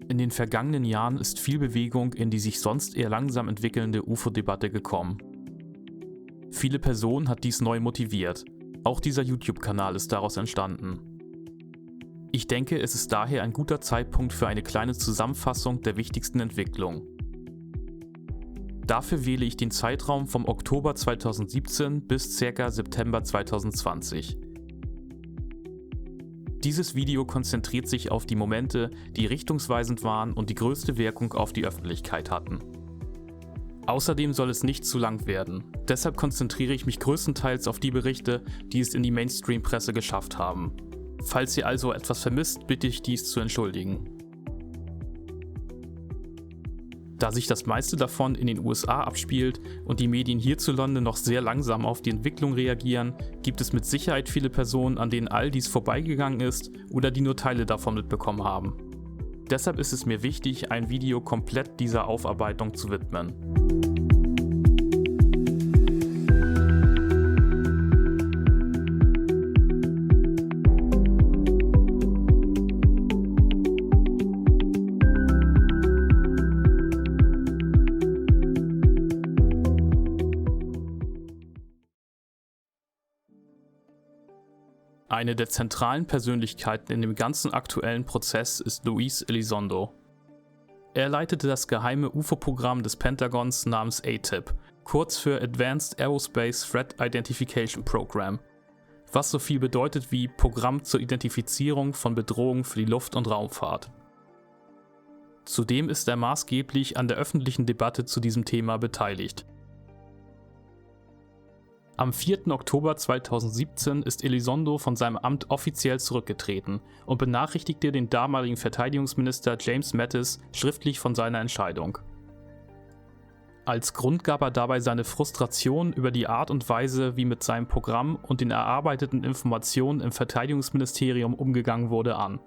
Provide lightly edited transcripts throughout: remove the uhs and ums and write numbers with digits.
In den vergangenen Jahren ist viel Bewegung in die sich sonst eher langsam entwickelnde UFO-Debatte gekommen. Viele Personen hat dies neu motiviert. Auch dieser YouTube-Kanal ist daraus entstanden. Ich denke, es ist daher ein guter Zeitpunkt für eine kleine Zusammenfassung der wichtigsten Entwicklungen. Dafür wähle ich den Zeitraum vom Oktober 2017 bis ca. September 2020. Dieses Video konzentriert sich auf die Momente, die richtungsweisend waren und die größte Wirkung auf die Öffentlichkeit hatten. Außerdem soll es nicht zu lang werden. Deshalb konzentriere ich mich größtenteils auf die Berichte, die es in die Mainstream-Presse geschafft haben. Falls ihr also etwas vermisst, bitte ich dies zu entschuldigen. Da sich das meiste davon in den USA abspielt und die Medien hierzulande noch sehr langsam auf die Entwicklung reagieren, gibt es mit Sicherheit viele Personen, an denen all dies vorbeigegangen ist oder die nur Teile davon mitbekommen haben. Deshalb ist es mir wichtig, ein Video komplett dieser Aufarbeitung zu widmen. Eine der zentralen Persönlichkeiten in dem ganzen aktuellen Prozess ist Luis Elizondo. Er leitete das geheime UFO-Programm des Pentagons namens ATIP, kurz für Advanced Aerospace Threat Identification Program, was so viel bedeutet wie Programm zur Identifizierung von Bedrohungen für die Luft- und Raumfahrt. Zudem ist er maßgeblich an der öffentlichen Debatte zu diesem Thema beteiligt. Am 4. Oktober 2017 ist Elizondo von seinem Amt offiziell zurückgetreten und benachrichtigte den damaligen Verteidigungsminister James Mattis schriftlich von seiner Entscheidung. Als Grund gab er dabei seine Frustration über die Art und Weise, wie mit seinem Programm und den erarbeiteten Informationen im Verteidigungsministerium umgegangen wurde, an.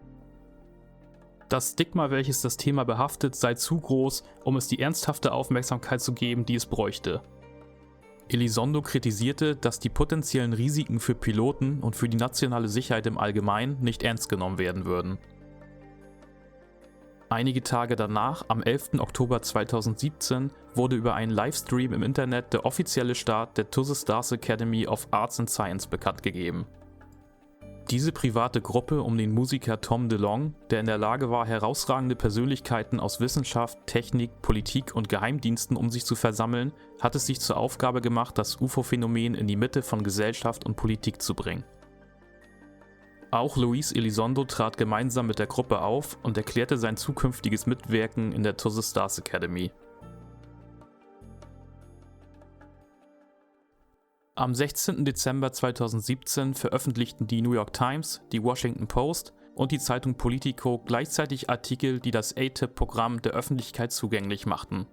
Das Stigma, welches das Thema behaftet, sei zu groß, um es die ernsthafte Aufmerksamkeit zu geben, die es bräuchte. Elizondo kritisierte, dass die potenziellen Risiken für Piloten und für die nationale Sicherheit im Allgemeinen nicht ernst genommen werden würden. Einige Tage danach, am 11. Oktober 2017, wurde über einen Livestream im Internet der offizielle Start der To The Stars Academy of Arts and Science bekannt gegeben. Diese private Gruppe um den Musiker Tom DeLonge, der in der Lage war, herausragende Persönlichkeiten aus Wissenschaft, Technik, Politik und Geheimdiensten um sich zu versammeln, hat es sich zur Aufgabe gemacht, das UFO-Phänomen in die Mitte von Gesellschaft und Politik zu bringen. Auch Luis Elizondo trat gemeinsam mit der Gruppe auf und erklärte sein zukünftiges Mitwirken in der To The Stars Academy. Am 16. Dezember 2017 veröffentlichten die New York Times, die Washington Post und die Zeitung Politico gleichzeitig Artikel, die das ATIP-Programm der Öffentlichkeit zugänglich machten.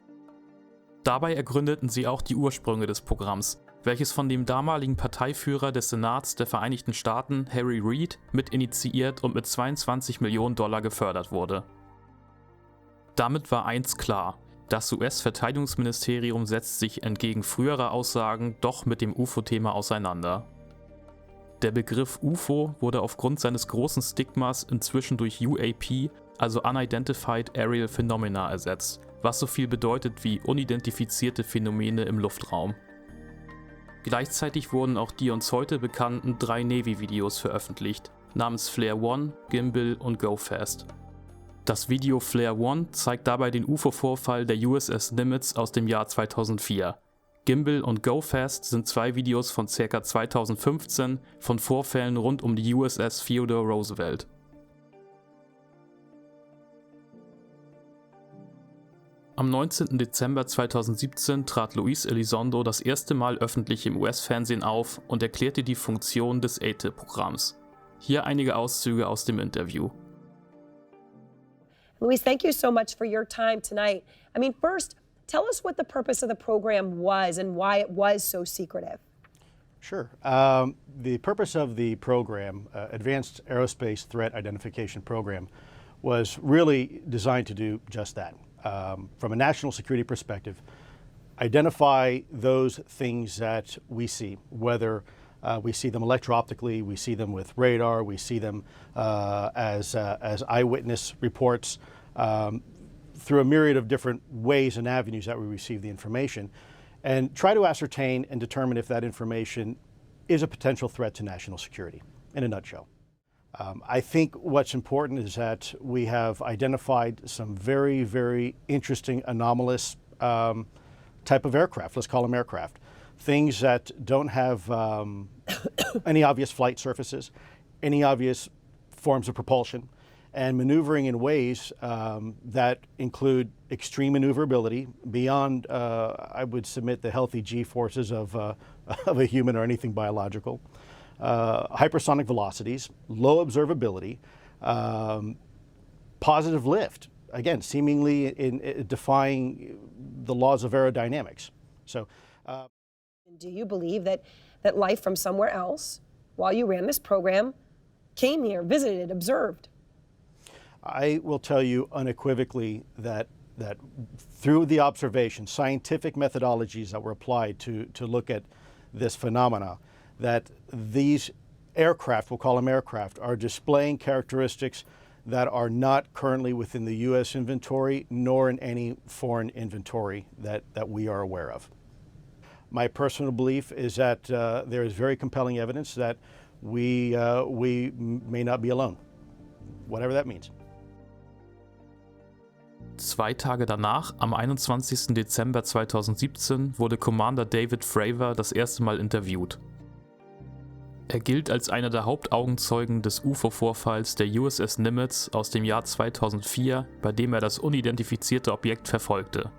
Dabei ergründeten sie auch die Ursprünge des Programms, welches von dem damaligen Parteiführer des Senats der Vereinigten Staaten, Harry Reid, mit initiiert und mit $22 Millionen gefördert wurde. Damit war eins klar: Das US-Verteidigungsministerium setzt sich entgegen früherer Aussagen doch mit dem UFO-Thema auseinander. Der Begriff UFO wurde aufgrund seines großen Stigmas inzwischen durch UAP, also Unidentified Aerial Phenomena, ersetzt, was so viel bedeutet wie unidentifizierte Phänomene im Luftraum. Gleichzeitig wurden auch die uns heute bekannten 3 Navy-Videos veröffentlicht, namens Flare 1, Gimbal und Go Fast. Das Video Flare 1 zeigt dabei den UFO-Vorfall der USS Nimitz aus dem Jahr 2004. Gimbal und Go Fast sind 2 Videos von ca. 2015 von Vorfällen rund um die USS Theodore Roosevelt. Am 19. Dezember 2017 trat Luis Elizondo das erste Mal öffentlich im US-Fernsehen auf und erklärte die Funktion des ATIP-Programms. Hier einige Auszüge aus dem Interview. Luis, thank you so much for your time tonight. I mean, first, tell us what the purpose of the program was and why it was so secretive. Sure. The purpose of the program, Advanced Aerospace Threat Identification Program, was really designed to do just that. From a national security perspective, identify those things that we see, whether we see them electro-optically, we see them with radar, we see them as eyewitness reports, through a myriad of different ways and avenues that we receive the information, and try to ascertain and determine if that information is a potential threat to national security, in a nutshell. I think what's important is that we have identified some very, very interesting, anomalous type of aircraft, let's call them aircraft. Things that don't have any obvious flight surfaces, any obvious forms of propulsion, and maneuvering in ways that include extreme maneuverability beyond, I would submit, the healthy G-forces of a human or anything biological, hypersonic velocities, low observability, positive lift, again, seemingly in defying the laws of aerodynamics. So, do you believe that life from somewhere else, while you ran this program, came here, visited, observed? I will tell you unequivocally that through the observation, scientific methodologies that were applied to look at this phenomena, that these aircraft, we'll call them aircraft, are displaying characteristics that are not currently within the U.S. inventory, nor in any foreign inventory that we are aware of. My personal belief is that there is very compelling evidence that we may not be alone, whatever that means. 2 Tage danach, am 21. Dezember 2017, wurde Commander David Fravor das erste Mal interviewt. Er gilt als einer der Hauptaugenzeugen des UFO-Vorfalls der USS Nimitz aus dem Jahr 2004, bei dem er das unidentifizierte Objekt verfolgte.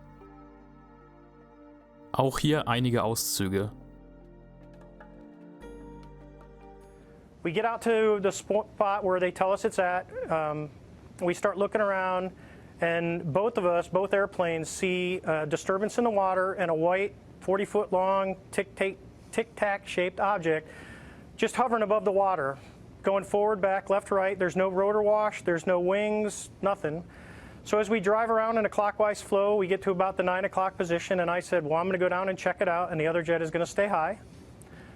Auch hier einige Auszüge. We get out to the spot where they tell us it's at. We start looking around, and both airplanes see a disturbance in the water and a white 40-foot long tic-tac shaped object just hovering above the water, going forward, back, left, right. There's no rotor wash, there's no wings, nothing. So as we drive around in a clockwise flow, we get to about the 9 o'clock position, and I said, well, I'm going to go down and check it out, and the other jet is going to stay high.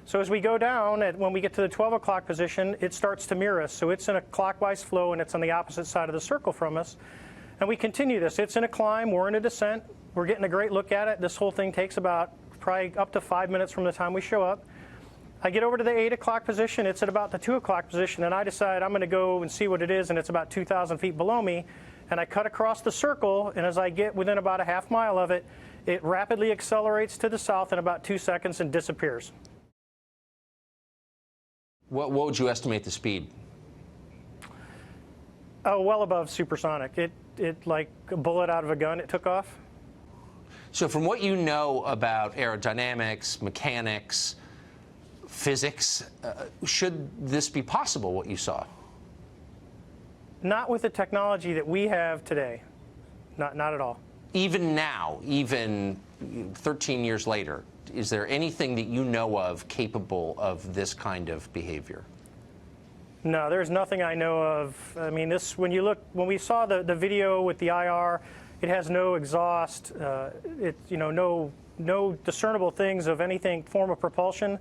So as we go down, when we get to the 12 o'clock position, it starts to mirror us. So it's in a clockwise flow, and it's on the opposite side of the circle from us. And we continue this. It's in a climb, we're in a descent, we're getting a great look at it. This whole thing takes about probably up to 5 minutes from the time we show up. I get over to the 8 o'clock position, it's at about the 2 o'clock position, and I decide I'm going to go and see what it is, and it's about 2,000 feet below me. And I cut across the circle, and as I get within about a half mile of it, it rapidly accelerates to the south in about 2 seconds and disappears. What would you estimate the speed? Oh, well above supersonic. It like a bullet out of a gun, it took off. So from what you know about aerodynamics, mechanics, physics, should this be possible, what you saw? Not with the technology that we have today. Not at all. Even now, even 13 years later, is there anything that you know of capable of this kind of behavior? No, there's nothing I know of. I mean, when we saw the video with the IR, it has no exhaust, no discernible things of anything form of propulsion.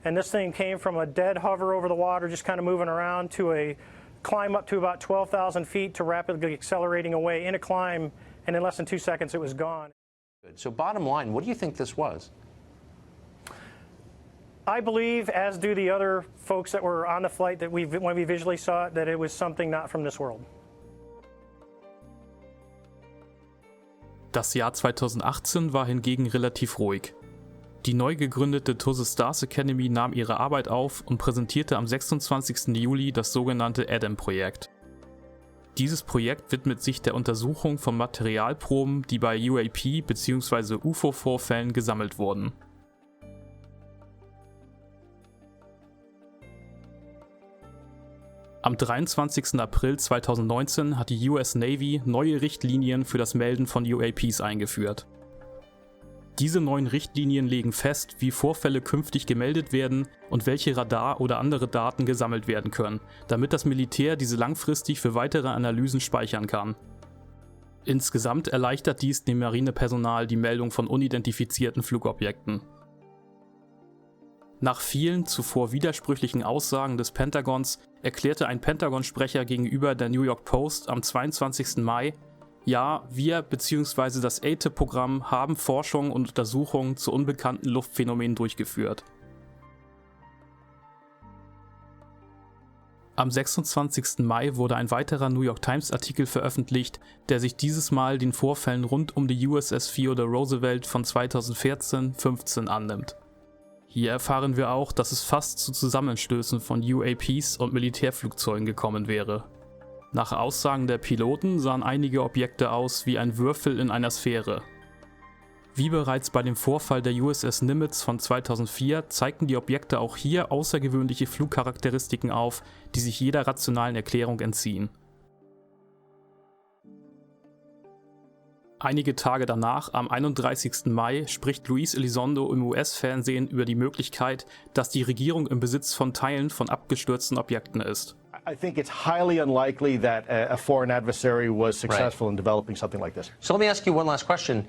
And this thing came from a dead hover over the water, just kind of moving around, to a climb up to about 12,000 feet to rapidly accelerating away in a climb, and in less than 2 seconds it was gone. So bottom line, what do you think this was? I believe, as do the other folks that were on the flight when we visually saw it, that it was something not from this world. Das Jahr 2018 war hingegen relativ ruhig. Die neu gegründete Tose Stars Academy nahm ihre Arbeit auf und präsentierte am 26. Juli das sogenannte ADAM-Projekt. Dieses Projekt widmet sich der Untersuchung von Materialproben, die bei UAP bzw. UFO-Vorfällen gesammelt wurden. Am 23. April 2019 hat die US Navy neue Richtlinien für das Melden von UAPs eingeführt. Diese neuen Richtlinien legen fest, wie Vorfälle künftig gemeldet werden und welche Radar- oder andere Daten gesammelt werden können, damit das Militär diese langfristig für weitere Analysen speichern kann. Insgesamt erleichtert dies dem Marinepersonal die Meldung von unidentifizierten Flugobjekten. Nach vielen zuvor widersprüchlichen Aussagen des Pentagons erklärte ein Pentagon-Sprecher gegenüber der New York Post am 22. Mai, Ja, wir bzw. das ATIP-Programm haben Forschung und Untersuchungen zu unbekannten Luftphänomenen durchgeführt. Am 26. Mai wurde ein weiterer New York Times-Artikel veröffentlicht, der sich dieses Mal den Vorfällen rund um die USS Theodore Roosevelt von 2014-15 annimmt. Hier erfahren wir auch, dass es fast zu Zusammenstößen von UAPs und Militärflugzeugen gekommen wäre. Nach Aussagen der Piloten sahen einige Objekte aus wie ein Würfel in einer Sphäre. Wie bereits bei dem Vorfall der USS Nimitz von 2004 zeigten die Objekte auch hier außergewöhnliche Flugcharakteristiken auf, die sich jeder rationalen Erklärung entziehen. Einige Tage danach, am 31. Mai, spricht Luis Elizondo im US-Fernsehen über die Möglichkeit, dass die Regierung im Besitz von Teilen von abgestürzten Objekten ist. I think it's highly unlikely that a foreign adversary was successful in developing something like this. So let me ask you one last question.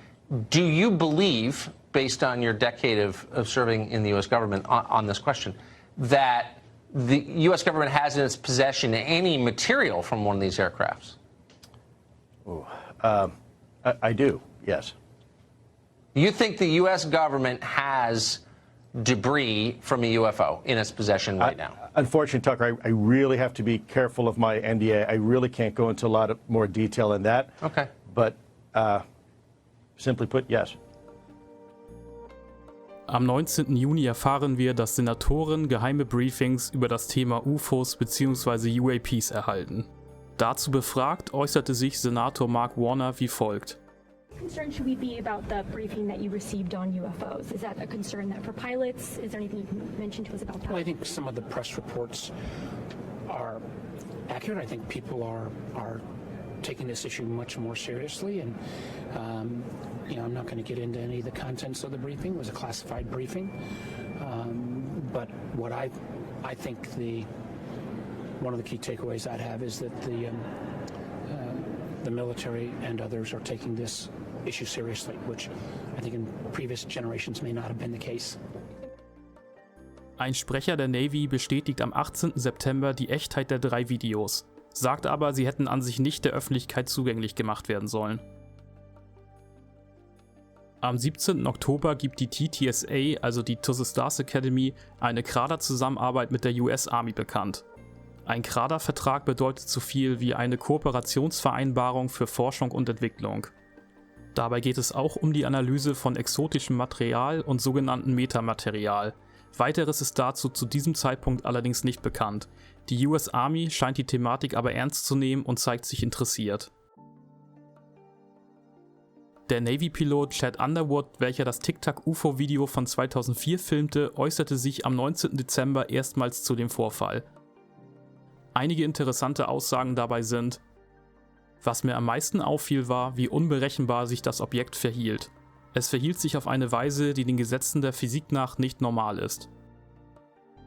Do you believe, based on your decade of serving in the U.S. government on this question, that the U.S. government has in its possession any material from one of these aircrafts? I do, yes. You think the U.S. government has debris from a UFO in its possession right now? Unfortunately, Tucker, I really have to be careful of my NDA. I really can't go into a lot of more detail in that. Okay. But simply put, yes. Am 19. Juni erfahren wir, dass Senatoren geheime Briefings über das Thema UFOs bzw. UAPs erhalten. Dazu befragt äußerte sich Senator Mark Warner wie folgt. Concerned should we be about the briefing that you received on UFOs? Is that a concern that for pilots? Is there anything you can mention to us about that? Well, I think some of the press reports are accurate. I think people are taking this issue much more seriously, and I'm not going to get into any of the contents of the briefing. It was a classified briefing, but what I think one of the key takeaways I'd have is that the military and others are taking this issue seriously, which I think in previous generations may not have been the case. Ein Sprecher der Navy bestätigt am 18. September die Echtheit der 3 Videos, sagt aber, sie hätten an sich nicht der Öffentlichkeit zugänglich gemacht werden sollen. Am 17. Oktober gibt die TTSA, also die To The Stars Academy, eine CRADA-Zusammenarbeit mit der US Army bekannt. Ein CRADA-Vertrag bedeutet so viel wie eine Kooperationsvereinbarung für Forschung und Entwicklung. Dabei geht es auch um die Analyse von exotischem Material und sogenannten Metamaterial. Weiteres ist dazu zu diesem Zeitpunkt allerdings nicht bekannt. Die US Army scheint die Thematik aber ernst zu nehmen und zeigt sich interessiert. Der Navy-Pilot Chad Underwood, welcher das Tic-Tac-UFO-Video von 2004 filmte, äußerte sich am 19. Dezember erstmals zu dem Vorfall. Einige interessante Aussagen dabei sind: Was mir am meisten auffiel, war, wie unberechenbar sich das Objekt verhielt. Es verhielt sich auf eine Weise, die den Gesetzen der Physik nach nicht normal ist.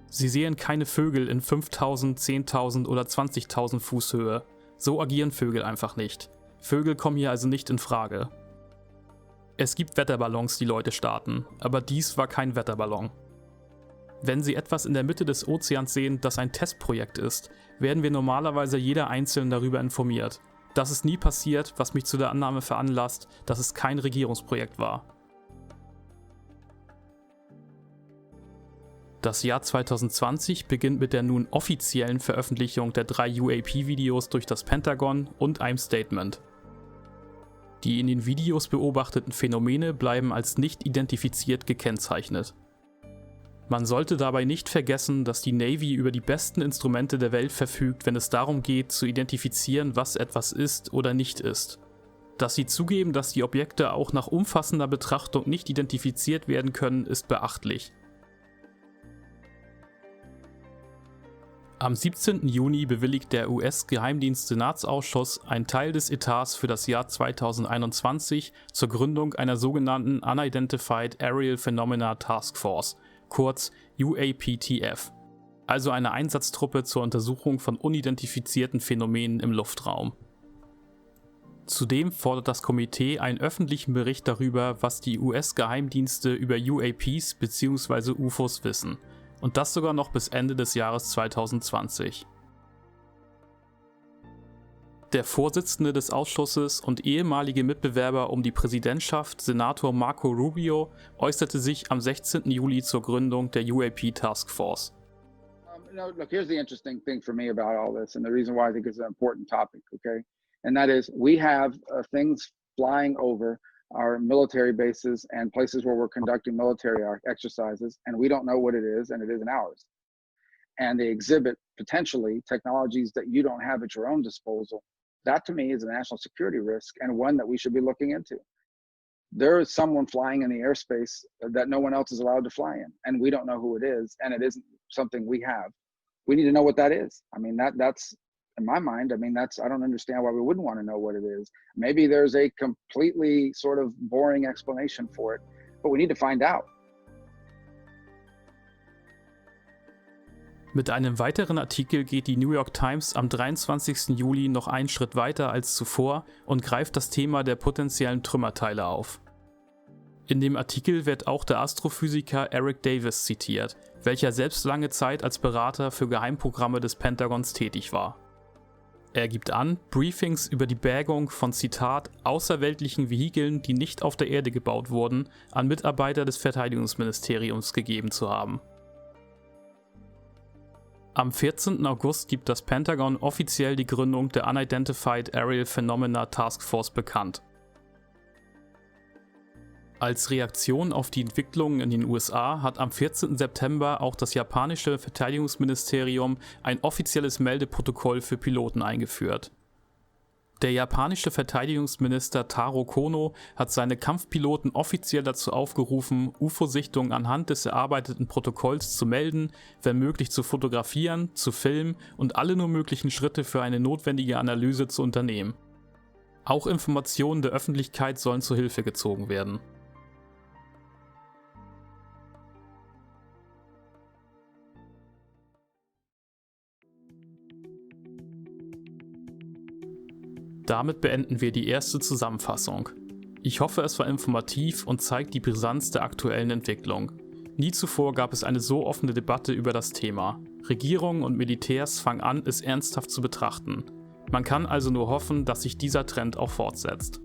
Sie sehen keine Vögel in 5.000, 10.000 oder 20.000 Fuß Höhe. So agieren Vögel einfach nicht. Vögel kommen hier also nicht in Frage. Es gibt Wetterballons, die Leute starten, aber dies war kein Wetterballon. Wenn Sie etwas in der Mitte des Ozeans sehen, das ein Testprojekt ist, werden wir normalerweise jeder Einzelne darüber informiert. Das ist nie passiert, was mich zu der Annahme veranlasst, dass es kein Regierungsprojekt war. Das Jahr 2020 beginnt mit der nun offiziellen Veröffentlichung der 3 UAP-Videos durch das Pentagon und einem Statement. Die in den Videos beobachteten Phänomene bleiben als nicht identifiziert gekennzeichnet. Man sollte dabei nicht vergessen, dass die Navy über die besten Instrumente der Welt verfügt, wenn es darum geht, zu identifizieren, was etwas ist oder nicht ist. Dass sie zugeben, dass die Objekte auch nach umfassender Betrachtung nicht identifiziert werden können, ist beachtlich. Am 17. Juni bewilligt der US-Geheimdienst-Senatsausschuss einen Teil des Etats für das Jahr 2021 zur Gründung einer sogenannten Unidentified Aerial Phenomena Task Force, kurz UAPTF, also eine Einsatztruppe zur Untersuchung von unidentifizierten Phänomenen im Luftraum. Zudem fordert das Komitee einen öffentlichen Bericht darüber, was die US-Geheimdienste über UAPs bzw. UFOs wissen, und das sogar noch bis Ende des Jahres 2020. Der Vorsitzende des Ausschusses und ehemalige Mitbewerber um die Präsidentschaft, Senator Marco Rubio, äußerte sich am 16. Juli zur Gründung der UAP Task Force. Look, here's the interesting thing for me about all this, and the reason why I think it's an important topic, okay? And that is, we have things flying over our military bases and places where we're conducting military exercises, and we don't know what it is, and it isn't ours. And they exhibit potentially technologies that you don't have at your own disposal. That to me is a national security risk, and one that we should be looking into. There is someone flying in the airspace that no one else is allowed to fly in, and we don't know who it is, and it isn't something we have. We need to know what that is. I mean, that's in my mind, I don't understand why we wouldn't want to know what it is. Maybe there's a completely sort of boring explanation for it, but we need to find out. Mit einem weiteren Artikel geht die New York Times am 23. Juli noch einen Schritt weiter als zuvor und greift das Thema der potenziellen Trümmerteile auf. In dem Artikel wird auch der Astrophysiker Eric Davis zitiert, welcher selbst lange Zeit als Berater für Geheimprogramme des Pentagons tätig war. Er gibt an, Briefings über die Bergung von, Zitat, außerweltlichen Vehikeln, die nicht auf der Erde gebaut wurden, an Mitarbeiter des Verteidigungsministeriums gegeben zu haben. Am 14. August gibt das Pentagon offiziell die Gründung der Unidentified Aerial Phenomena Task Force bekannt. Als Reaktion auf die Entwicklungen in den USA hat am 14. September auch das japanische Verteidigungsministerium ein offizielles Meldeprotokoll für Piloten eingeführt. Der japanische Verteidigungsminister Taro Kono hat seine Kampfpiloten offiziell dazu aufgerufen, UFO-Sichtungen anhand des erarbeiteten Protokolls zu melden, wenn möglich zu fotografieren, zu filmen und alle nur möglichen Schritte für eine notwendige Analyse zu unternehmen. Auch Informationen der Öffentlichkeit sollen zur Hilfe gezogen werden. Damit beenden wir die erste Zusammenfassung. Ich hoffe, es war informativ und zeigt die Brisanz der aktuellen Entwicklung. Nie zuvor gab es eine so offene Debatte über das Thema. Regierungen und Militärs fangen an, es ernsthaft zu betrachten. Man kann also nur hoffen, dass sich dieser Trend auch fortsetzt.